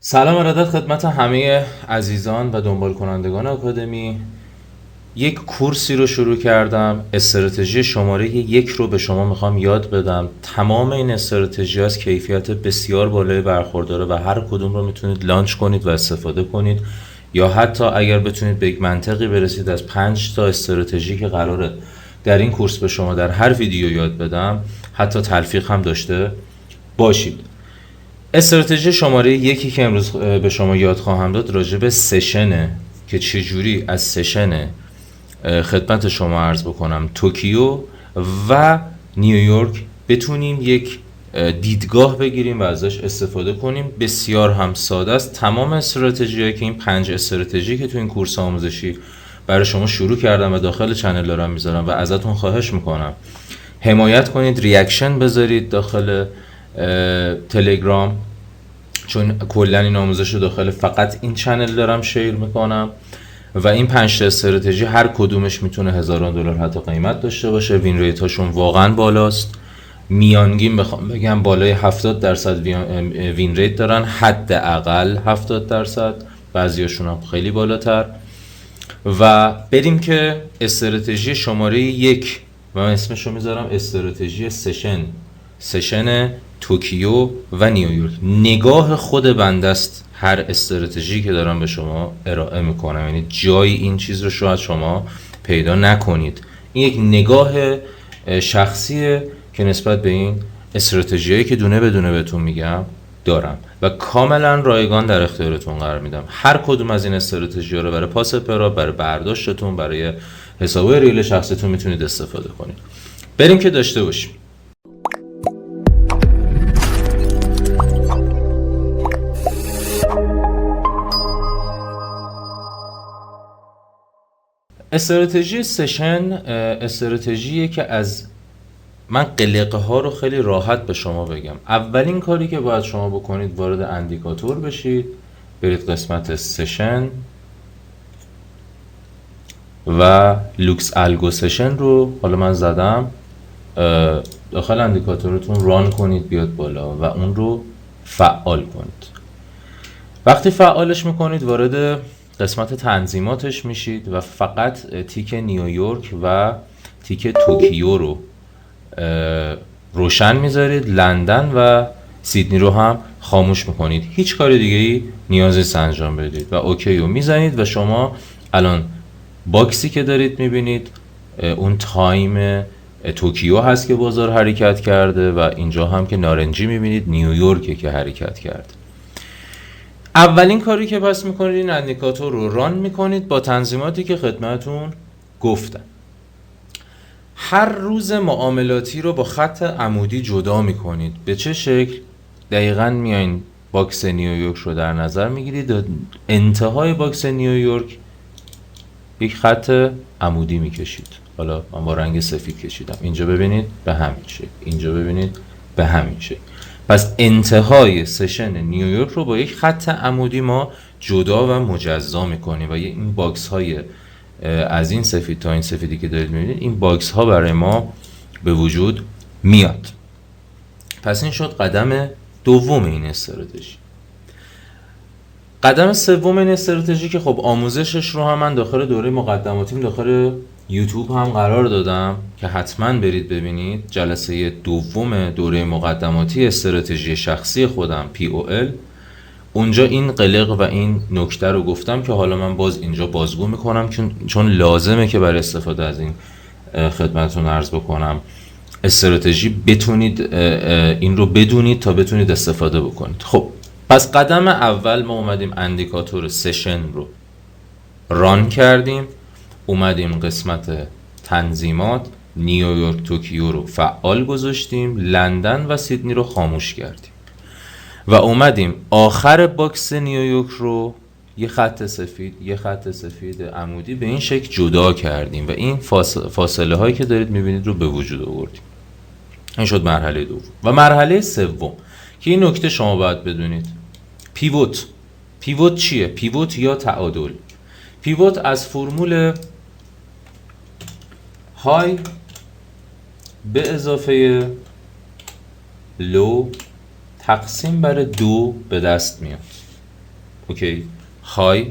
سلام ارادت خدمت همه عزیزان و دنبال کنندگان آکادمی. یک کورسی رو شروع کردم، استراتژی شماره 1 رو به شما میخوام یاد بدم. تمام این استراتژی از کیفیت بسیار بالای برخورداره و هر کدوم رو میتونید لانچ کنید و استفاده کنید، یا حتی اگر بتونید به یک منطقی برسید از 5 تا استراتژی که قراره در این کورس به شما در هر ویدیو یاد بدم، حتی تلفیق هم داشته باشید. استراتژی شماره 1 که امروز به شما یاد خواهم داد راجع به سشنه که چجوری از سشن خدمت شما عرض بکنم توکیو و نیویورک بتونیم یک دیدگاه بگیریم و ازش استفاده کنیم. بسیار هم ساده است. تمام استراتژی‌هایی که این 5 استراتژی که تو این کورس آموزشی برای شما شروع کردم و داخل چنل دارم میذارم و ازتون خواهش میکنم حمایت کنید، ریاکشن بذارید داخل تلگرام، چون کلا این آموزش رو داخل فقط این چنل دارم شیر میکنم و این 5 استراتژی هر کدومش میتونه هزاران دلار حتی قیمت داشته باشه. وین ریت هاشون واقعا بالاست. میانگین بخوام بگم بالای 70% وین ریت دارن، حداقل 70%، بعضیاشون هم خیلی بالاتر. و بریم که استراتژی شماره 1 و من اسمشو میذارم استراتژی سشن توکیو و نیویورک. نگاه خود بنده است هر استراتژی که دارم به شما ارائه میکنم، یعنی جای این چیز رو شاید شما پیدا نکنید. این یک نگاه شخصیه که نسبت به این استراتژیایی که دونه بدونه بهتون میگم دارم و کاملا رایگان در اختیارتون قرار میدم. هر کدوم از این استراتژی‌ها رو برای پاس پرا، برای برداشتتون، برای حساب‌های ریل شخصیتون میتونید استفاده کنید. بریم که داشته باشیم. استراتژی سشن استراتژیه که از من قلقه ها رو خیلی راحت به شما بگم. اولین کاری که باید شما بکنید وارد اندیکاتور بشید، برید قسمت سشن و لوکس الگو سشن رو حالا من زدم داخل اندیکاتورتون ران کنید بیاد بالا و اون رو فعال کنید. وقتی فعالش میکنید وارد قسمت تنظیماتش میشید و فقط تیک نیویورک و تیک توکیو رو روشن میذارید. لندن و سیدنی رو هم خاموش میکنید. هیچ کار دیگه ای نیازی نیست انجام بدید و اوکی رو میزنید و شما الان باکسی که دارید میبینید اون تایم توکیو هست که بازار حرکت کرده و اینجا هم که نارنجی میبینید نیویورک که حرکت کرده. اولین کاری که پس میکنید این اندیکاتور رو ران میکنید با تنظیماتی که خدمتون گفتم. هر روز معاملاتی رو با خط عمودی جدا میکنید. به چه شکل؟ دقیقاً میایین باکس نیویورک رو در نظر میگیرید و انتهای باکس نیویورک یک خط عمودی میکشید. حالا من با رنگ سفید کشیدم. اینجا ببینید به همین شکل، اینجا ببینید به همین شکل. پس انتهای سشن نیویورک رو با یک خط عمودی ما جدا و مجزا میکنیم و این باکس های از این سفید تا این سفیدی که دارید میبینید، این باکس ها برای ما به وجود میاد. پس این شد قدم دوم این استراتژی. قدم سوم این استراتژی که خب آموزشش رو هم من داخل دوره مقدماتیم داخل یوتیوب هم قرار دادم که حتما برید ببینید. جلسه دوم دوره مقدماتی استراتژی شخصی خودم POL، اونجا این قلق و این نکته رو گفتم که حالا من باز اینجا بازگو میکنم چون لازمه که برای استفاده از این خدمتتون عرض بکنم استراتژی بتونید این رو بدونید تا بتونید استفاده بکنید. خب پس قدم اول ما اومدیم اندیکاتور سشن رو ران کردیم، اومدیم قسمت تنظیمات نیویورک توکیو رو فعال گذاشتیم، لندن و سیدنی رو خاموش کردیم و اومدیم آخر باکس نیویورک رو یه خط سفید عمودی به این شکل جدا کردیم و این فاصله هایی که دارید میبینید رو به وجود آوردیم. این شد مرحله دوم. و مرحله سوم که این نکته شما باید بدونید، پیوت چیه؟ پیوت یا تعادل. پیوت از فرمول های به اضافه لو تقسیم بر 2 به دست میاد. اوکی، های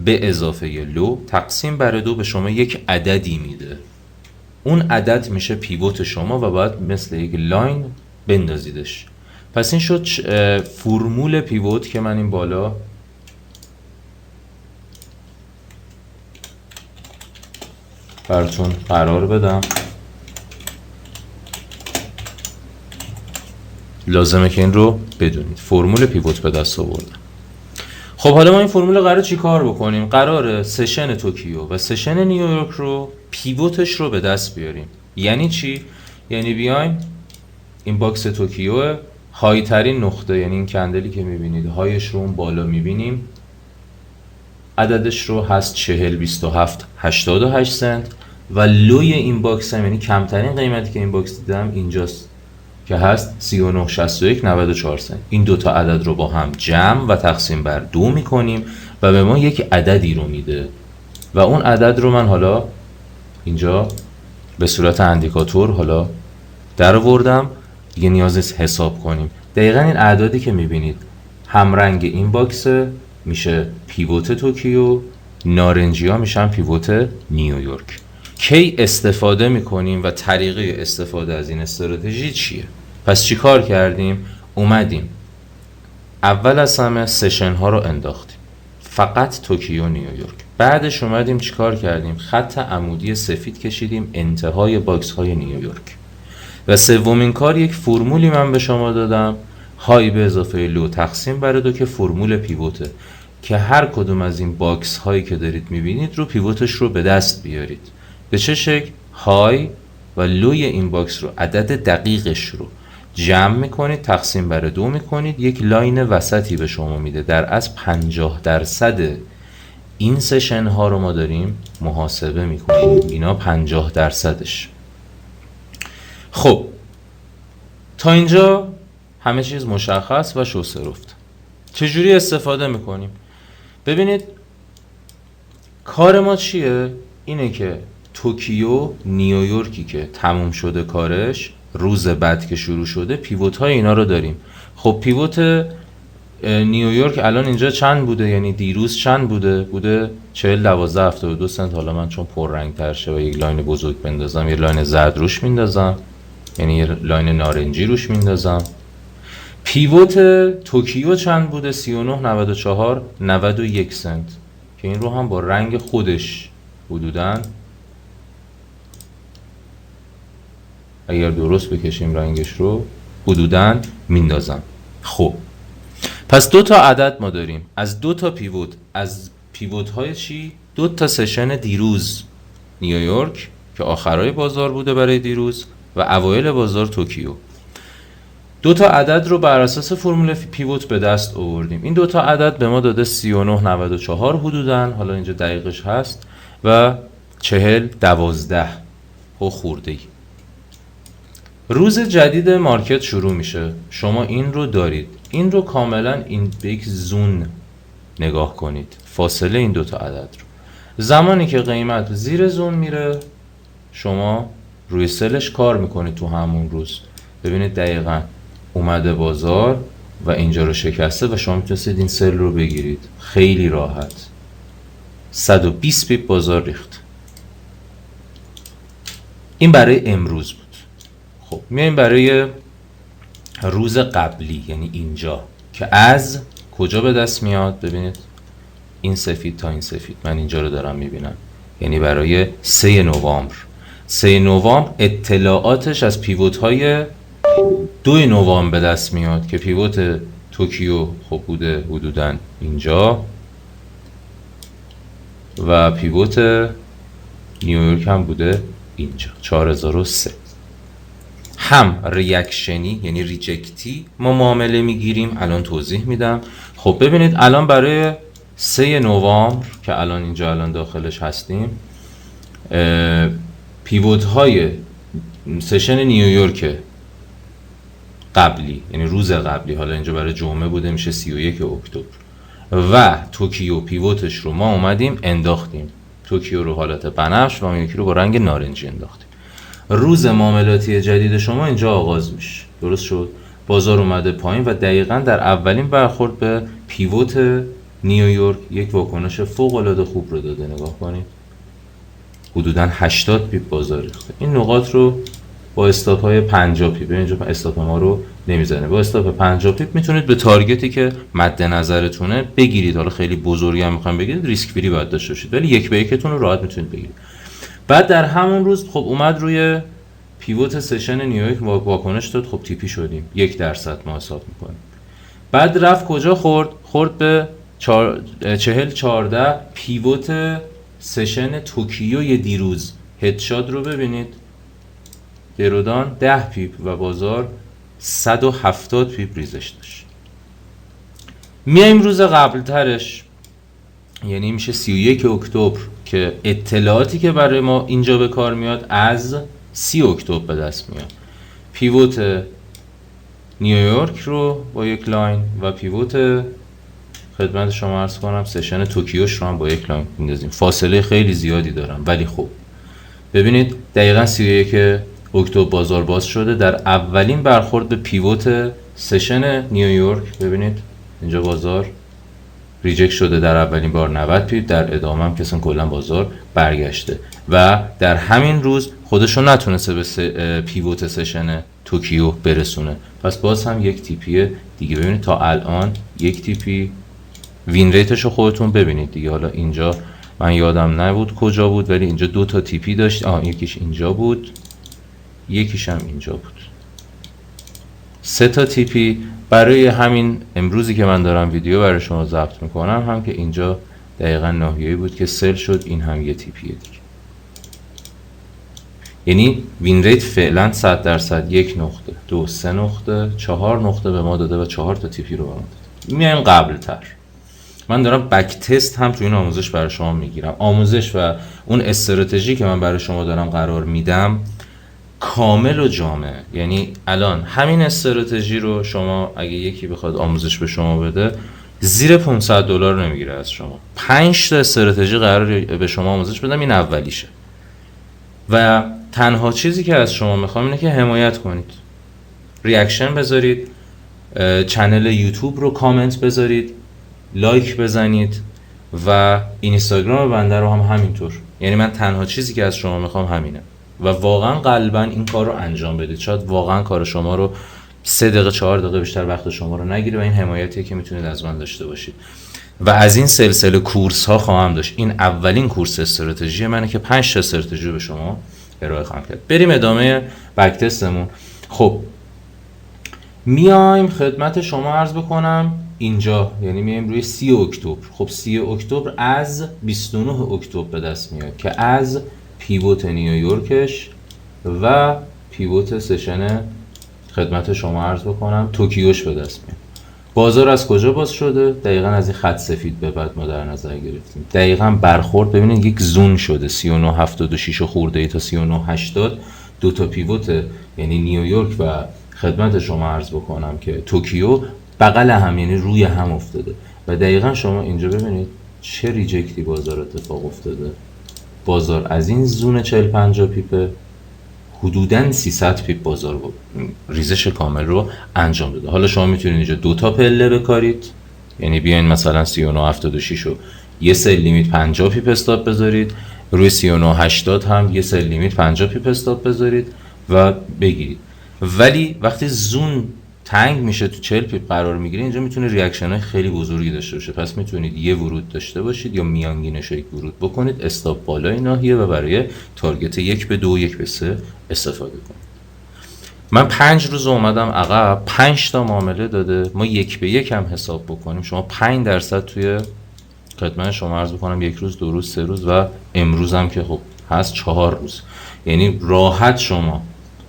به اضافه لو تقسیم بر 2 به شما یک عددی میده. اون عدد میشه پیوت شما و باید مثل یک لاین بندازیدش. پس این شد فرمول پیوت که من این بالا براتون قرار بدم. لازمه که این رو بدونید. فرمول پیوت به دست آوردم. خب حالا ما این فرمول قرار چی کار بکنیم؟ قرار سشن توکیو و سشن نیویورک رو پیوتش رو به دست بیاریم. یعنی چی؟ یعنی بیایم این باکس توکیو های ترین نقطه، یعنی این کندلی که میبینید هایش رو اون بالا میبینیم، عددش رو هست 40 27 88 سنت و لوی این باکس هم یعنی کمترین قیمتی که این باکس دیدم اینجاست که هست 39 61 94 سنت. این دوتا عدد رو با هم جمع و تقسیم بر 2 میکنیم و به ما یک عددی رو میده و اون عدد رو من حالا اینجا به صورت اندیکاتور حالا در آوردم. دیگه نیاز نیست حساب کنیم. دقیقا این اعدادی که میبینید همرنگ این باکس میشه پیوت توکیو، نارنجی ها میشن پیوت نیویورک. کی استفاده میکنیم و طریقه استفاده از این استراتژی چیه؟ پس چی کار کردیم؟ اومدیم اول از همه سشن ها رو انداختیم، فقط توکیو نیویورک. بعدش اومدیم چی کار کردیم؟ خط عمودی سفید کشیدیم انتهای باکس های نیویورک. و سومین کار یک فرمولی من به شما دادم، های به اضافه لو تقسیم بر 2 که فرمول پیوته، که هر کدوم از این باکس هایی که دارید میبینید رو پیوتش رو به دست بیارید. به چه شکل؟ های و لوی این باکس رو، عدد دقیقش رو جمع میکنید، تقسیم بر 2 میکنید، یک لاین وسطی به شما میده. در از 50% این سشن ها رو ما داریم محاسبه میکنیم، اینا 50%ش. خب تا اینجا همه چیز مشخص و شوسرفت. چجوری استفاده میکنیم؟ ببینید کار ما چیه؟ اینه که توکیو نیویورکی که تموم شده کارش، روز بعد که شروع شده، پیوت های اینا رو داریم. خب پیوت نیویورک الان اینجا چند بوده؟ یعنی دیروز چند بوده؟ بوده 40 12 72 سنت. حالا من چون پررنگ تر شه و یک لاین بزرگ بندازم، یه لاین زرد روش میندازم، یعنی یه لاین نارنجی روش میندازم. پیوت توکیو چند بوده؟ 39 94 91 سنت که این رو هم با رنگ خودش حدوداً، اگر درست بکشیم رنگش رو، حدوداً میندازم. خب پس 2 تا عدد ما داریم از 2 تا پیوت. از پیوت های چی؟ 2 تا سشن دیروز نیویورک که آخرای بازار بوده برای دیروز و اوایل بازار توکیو. 2 تا عدد رو بر اساس فرمول پیوت به دست آوردیم. این 2 تا عدد به ما داده 39 94 حدوداً، حالا اینجا دقیقش هست، و 40 12 خورده‌ای. روز جدید مارکت شروع میشه. شما این رو دارید، این رو کاملا این به یک زون نگاه کنید، فاصله این 2 تا عدد رو. زمانی که قیمت زیر زون میره شما روی سلش کار میکنید تو همون روز. ببینید دقیقاً اومده بازار و اینجا رو شکسته و شما میتونید این سل رو بگیرید خیلی راحت. 120 پیپ بازار ریخت. این برای امروز بود. خب میایم برای روز قبلی، یعنی اینجا که از کجا به دست میاد؟ ببینید این سفید تا این سفید، من اینجا رو دارم میبینم، یعنی برای 3 نوامبر. 3 نوامبر اطلاعاتش از پیوت های 2 نوامبر به دست میاد که پیوت توکیو خب بوده حدوداً اینجا و پیوت نیویورک هم بوده اینجا 4003. هم ریاکشنی یعنی ریجکتی ما معامله میگیریم، الان توضیح میدم. خب ببینید الان برای 3 نوامبر که الان اینجا الان داخلش هستیم، پیوت های سشن نیویورک قبلی یعنی روز قبلی، حالا اینجا برای جمعه بوده میشه 31 اکتبر، و توکیو پیوتش رو ما اومدیم انداختیم. توکیو رو حالت بنفش و اون یکی رو با رنگ نارنجی انداختیم. روز معاملاتی جدید شما اینجا آغاز میشه. درست شد؟ بازار اومده پایین و دقیقاً در اولین برخورد به پیوت نیویورک یک واکنش فوق‌العاده خوب رو داده. نگاه کنید حدوداً 80 پیپ بازار ریخته. این نقاط رو با استاپ های 50 پیپ، اینجا استاپ ما رو نمیزنه، با استاپ 50 پیپ میتونید به تارگتی که مد نظرتونه بگیرید. حالا خیلی بزرگی هم میخوایم بگیرید ریسک فری باید داشته باشید، ولی یک به یکتون رو راحت میتونید بگیرید. بعد در همون روز خب اومد روی پیوت سشن نیویورک واکنش داد، خب تیپی شدیم 1% ما حساب میکنیم. بعد رفت کجا خورد به 40-14 پیوت سشن توکیو دیروز. هدشات رو ببینید، گرودان 10 پیپ و بازار 170 پیپ ریزش داشت. میایم روز قبل ترش، یعنی میشه 31 اکتبر که اطلاعاتی که برای ما اینجا به کار میاد از 30 اکتبر به دست میاد. پیوت نیویورک رو با یک لاین و پیوت خدمت شما عرض کنم سشن توکیوش رو هم با یک لاین میندازیم. فاصله خیلی زیادی دارم ولی خب ببینید دقیقاً 31 اکتبر بازار باز شده. در اولین برخورد به پیوت سشن نیویورک ببینید اینجا بازار ریجکت شده در اولین بار 90 پیپ، در ادامه هم کسان کلا بازار برگشته و در همین روز خودشو نتونسته به پیوت سشن توکیو برسونه. پس باز هم یک تیپی دیگه. ببینید تا الان یک تیپی وین ریتش رو خودتون ببینید دیگه. حالا اینجا من یادم نبود کجا بود ولی اینجا 2 تا تیپی داشت. یکیش اینجا بود، یکیش هم اینجا بود. 3 تا تیپی برای همین امروزی که من دارم ویدیو برای شما ضبط میکنم هم که اینجا دقیقاً ناحیه‌ای بود که سل شد. این هم یه تیپیه دیگه. یعنی وین ریت فعلا 100%، 1 نقطه، 2، 3 نقطه، 4 نقطه به ما داده و 4 تا تیپی رو به ما داده. میایم قبل تر. من دارم بک تست هم تو این آموزش برای شما میگیرم. آموزش و اون استراتژی که من برای شما دارم قرار میدم کامل و جامع. یعنی الان همین استراتژی رو شما اگه یکی بخواد آموزش به شما بده زیر $500 نمیگیره از شما. 5 تا استراتژی قرار به شما آموزش بدم، این اولیشه. و تنها چیزی که از شما میخوام اینه که حمایت کنید، ریاکشن بذارید، چنل یوتیوب رو کامنت بذارید، لایک بزنید و اینستاگرام بنده رو هم همینطور. یعنی من تنها چیزی که از شما میخوام همینه و واقعا قلبا این کار رو انجام بدید. شاید واقعا کار شما رو 3 دقیقه 4 دقیقه بیشتر وقت شما رو نگیره و این حمایتیه که میتونید از من داشته باشید. و از این سلسله کورس ها خواهم داشت. این اولین کورس استراتژی منه که 5 تا استراتژی رو به شما ارائه خواهم کرد. بریم ادامه بک تستمون. خب میایم خدمت شما عرض بکنم اینجا، یعنی میایم روی 30 اکتبر. خب 30 اکتبر از 29 اکتبر به دست میاد که از پیوت نیویورکش و پیوت سشن خدمت شما عرض بکنم توکیوش به دست میاد. بازار از کجا باز شده؟ دقیقاً از این خط سفید به بعد ما در نظر گرفتیم. دقیقاً برخورد ببینید یک زون شده 39.76 خورده ای تا 39.80. 2 تا پیوت یعنی نیویورک و خدمت شما عرض بکنم که توکیو بغل هم، یعنی روی هم افتاده و دقیقاً شما اینجا ببینید چه ریجکتی بازار اتفاق افتاده. بازار از این زون 40-50 پیپ حدوداً 300 پیپ بازار ریزش کامل رو انجام داده. حالا شما میتونید اینجا 2 تا پله بکارید، یعنی بیاین مثلا 39.76 رو یه سل لیمیت 50 پیپ استاپ بذارید، روی 39.80 هم یه سل لیمیت 50 پیپ استاپ بذارید و بگیرید. ولی وقتی زون تنگ میشه تو 40 پیپ قرار میگیره اینجا میتونه ریاکشن های خیلی بزرگی داشته باشه. پس میتونید یه ورود داشته باشید یا میانگینش یک ورود بکنید، استاپ بالای ناحیه و برای تارگت 1 به 2 1 به 3 استفاده کنید. من 5 روز اومدم عقب، 5 تا معامله داده. ما 1 به 1 هم حساب بکنیم شما 5% توی خدمت شما عرض بکنم 1 روز 2 روز 3 روز و امروز هم که خب هست 4 روز. یعنی راحت شما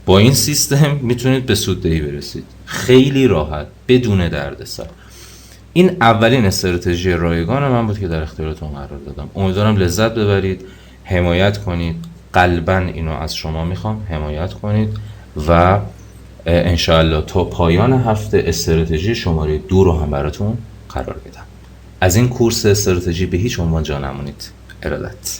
با این سیستم میتونید به سوددهی برسید، خیلی راحت بدون دردسر. این اولین استراتژی رایگان من بود که در اختیارتون قرار دادم. امیدوارم لذت ببرید، حمایت کنید. قلباً اینو از شما میخوام، حمایت کنید و انشاءالله تا پایان هفته استراتژی شماره 2 رو هم براتون قرار بدم. از این کورس استراتژی به هیچ عنوان جا نمونید. ارادت.